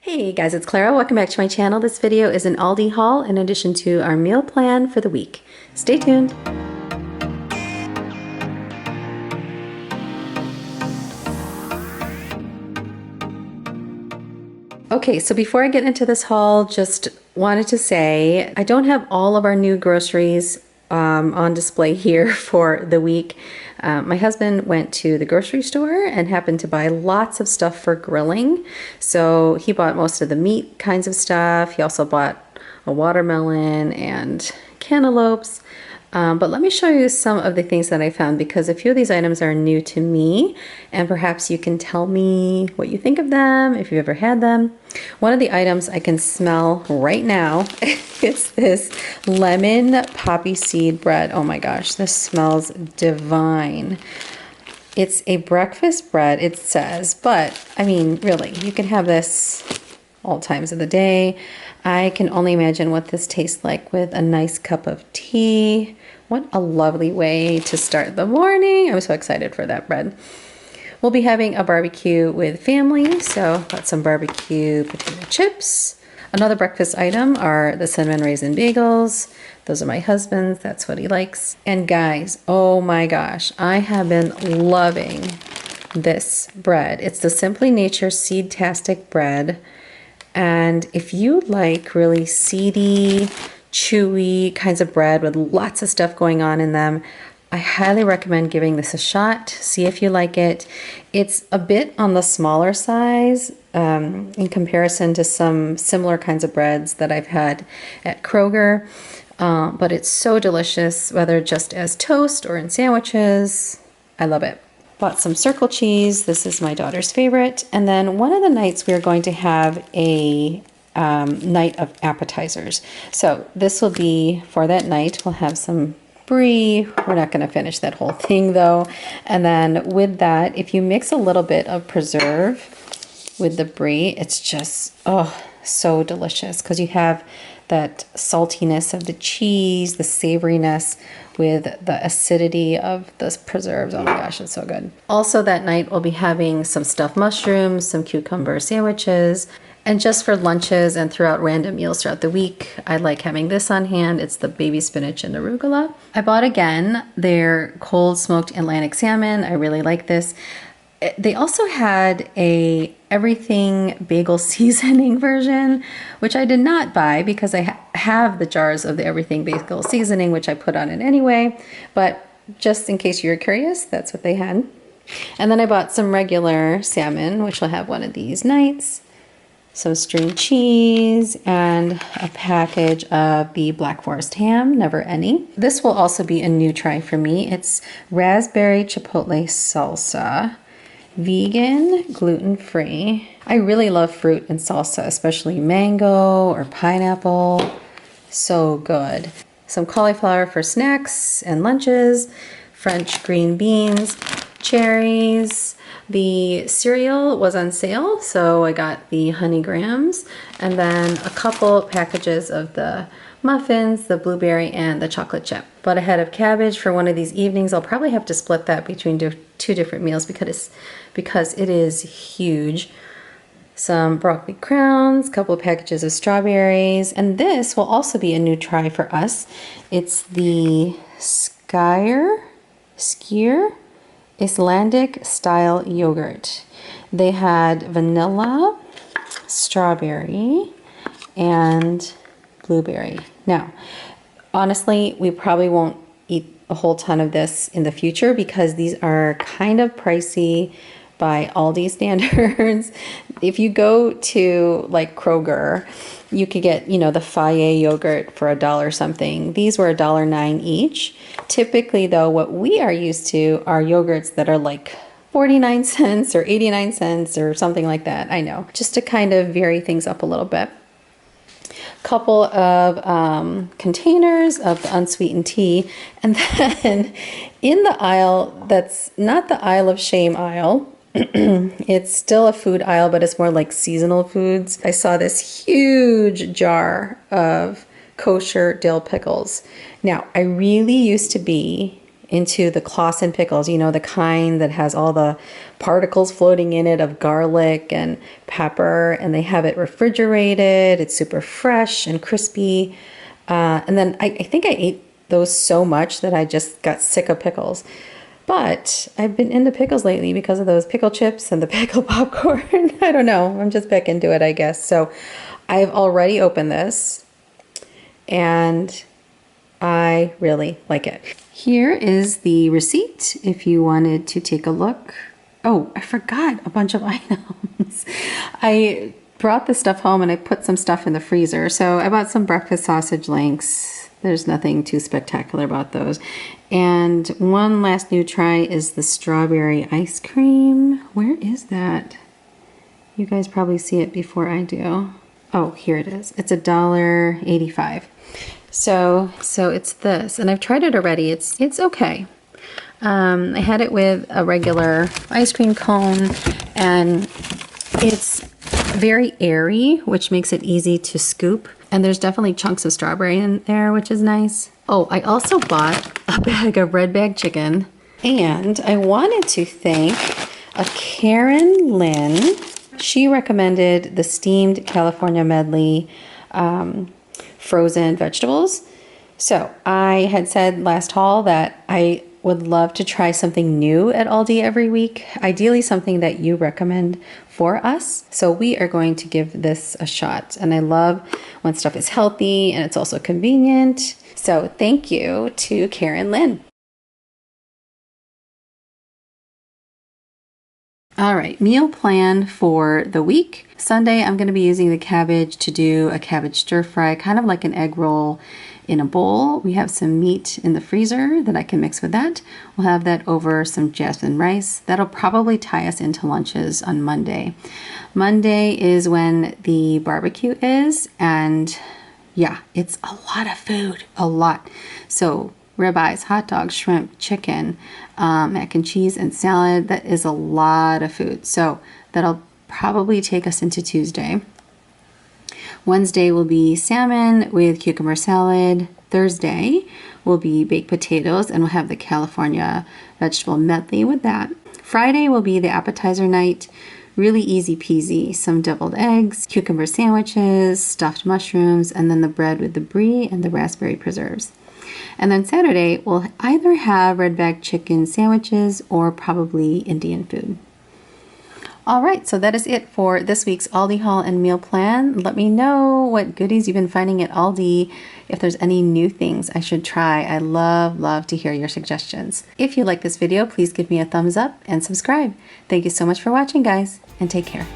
Hey guys, it's Clara. Welcome back to my channel. This video is an Aldi haul in addition to our meal plan for the week. Stay tuned. Okay, so before I get into this haul, just wanted to say I don't have all of our new groceries on display here for the week. My husband went to the grocery store and happened to buy lots of stuff for grilling. So he bought most of the meat kinds of stuff. He also bought a watermelon and cantaloupes. But let me show you some of the things that I found because a few of these items are new to me and perhaps you can tell me what you think of them, if you've ever had them. One of the items I can smell right now, it's this lemon poppy seed bread. Oh my gosh, this smells divine. It's a breakfast bread, it says, but I mean, really, you can have this all times of the day. I can only imagine what this tastes like with a nice cup of tea. What a lovely way to start the morning. I'm so excited for that bread. We'll be having a barbecue with family, so got some barbecue potato chips. Another breakfast item are the cinnamon raisin bagels. Those are my husband's, that's what he likes. And guys, oh my gosh, I have been loving this bread. It's the Simply Nature Seed-tastic bread. And if you like really seedy, chewy kinds of bread with lots of stuff going on in them, I highly recommend giving this a shot. See if you like it. It's a bit on the smaller size in comparison to some similar kinds of breads that I've had at Kroger, but it's so delicious, whether just as toast or in sandwiches. I love it. Bought some circle cheese. This is my daughter's favorite. And then one of the nights we are going to have a night of appetizers. So this will be for that night. We'll have some brie. We're not going to finish that whole thing though. And then with that, if you mix a little bit of preserve with the brie, it's just, oh, so delicious because you have that saltiness of the cheese, the savoriness with the acidity of the preserves. Oh my gosh, it's so good. Also that night we'll be having some stuffed mushrooms, some cucumber sandwiches, and just for lunches and throughout random meals throughout the week, I like having this on hand. It's the baby spinach and arugula. I bought again their cold smoked Atlantic salmon. I really like this. They also had a everything bagel seasoning version, which I did not buy because I have the jars of the everything bagel seasoning, which I put on it anyway. But just in case you're curious, that's what they had. And then I bought some regular salmon, which will have one of these nights, some string cheese, and a package of the Black Forest ham, never any. This will also be a new try for me. It's raspberry chipotle salsa. Vegan, gluten-free. I really love fruit and salsa, especially mango or pineapple. So good. Some cauliflower for snacks and lunches, French green beans, cherries. The cereal was on sale, so I got the honey grahams, and then a couple packages of the muffins, the blueberry, and the chocolate chip. Bought a head of cabbage for one of these evenings. I'll probably have to split that between two different meals because it is huge. Some broccoli crowns, a couple of packages of strawberries, and this will also be a new try for us. It's the Skier Icelandic style yogurt. They had vanilla, strawberry, and blueberry. Now, honestly, we probably won't eat a whole ton of this in the future because these are kind of pricey by Aldi standards. If you go to like Kroger, you could get, you know, the Faye yogurt for $1 something. These were $1.09 each. Typically though, what we are used to are yogurts that are like 49 cents or 89 cents or something like that. I know, just to kind of vary things up a little bit. Couple of containers of the unsweetened tea, and then in the aisle that's not the aisle of shame aisle, it's still a food aisle, but it's more like seasonal foods. I saw this huge jar of kosher dill pickles. Now, I really used to be into the Clausen pickles, you know, the kind that has all the particles floating in it of garlic and pepper, and they have it refrigerated. It's super fresh and crispy. And then I think I ate those so much that I just got sick of pickles. But I've been into pickles lately because of those pickle chips and the pickle popcorn. I don't know. I'm just back into it, I guess. So I've already opened this and I really like it. Here is the receipt if you wanted to take a look. Oh, I forgot a bunch of items. I brought this stuff home and I put some stuff in the freezer. So I bought some breakfast sausage links. There's nothing too spectacular about those. And one last new try is the strawberry ice cream. Where is that? You guys probably see it before I do. Oh, here it is. It's $1.85. So it's this, and I've tried it already. It's okay. I had it with a regular ice cream cone, and it's very airy, which makes it easy to scoop. And there's definitely chunks of strawberry in there, which is nice. Oh, I also bought a bag of red bag chicken, and I wanted to thank a Karen Lynn. She recommended the steamed California medley frozen vegetables. So I had said last haul that I would love to try something new at Aldi every week, ideally something that you recommend for us. So we are going to give this a shot. And I love when stuff is healthy and it's also convenient. So thank you to Karen Lynn. All right, meal plan for the week. Sunday, I'm going to be using the cabbage to do a cabbage stir fry, kind of like an egg roll in a bowl. We have some meat in the freezer that I can mix with that. We'll have that over some jasmine rice. That'll probably tie us into lunches on Monday. Monday is when the barbecue is, and yeah, it's a lot of food, a lot. So ribeyes, hot dogs, shrimp, chicken, mac and cheese, and salad. That is a lot of food. So that'll probably take us into Tuesday. Wednesday will be salmon with cucumber salad. Thursday will be baked potatoes, and we'll have the California vegetable medley with that. Friday will be the appetizer night. Really easy peasy. Some deviled eggs, cucumber sandwiches, stuffed mushrooms, and then the bread with the brie and the raspberry preserves. And then Saturday, we'll either have red bag chicken sandwiches or probably Indian food. All right, so that is it for this week's Aldi haul and meal plan. Let me know what goodies you've been finding at Aldi, if there's any new things I should try. I love to hear your suggestions. If you like this video, please give me a thumbs up and subscribe. Thank you so much for watching, guys, and take care.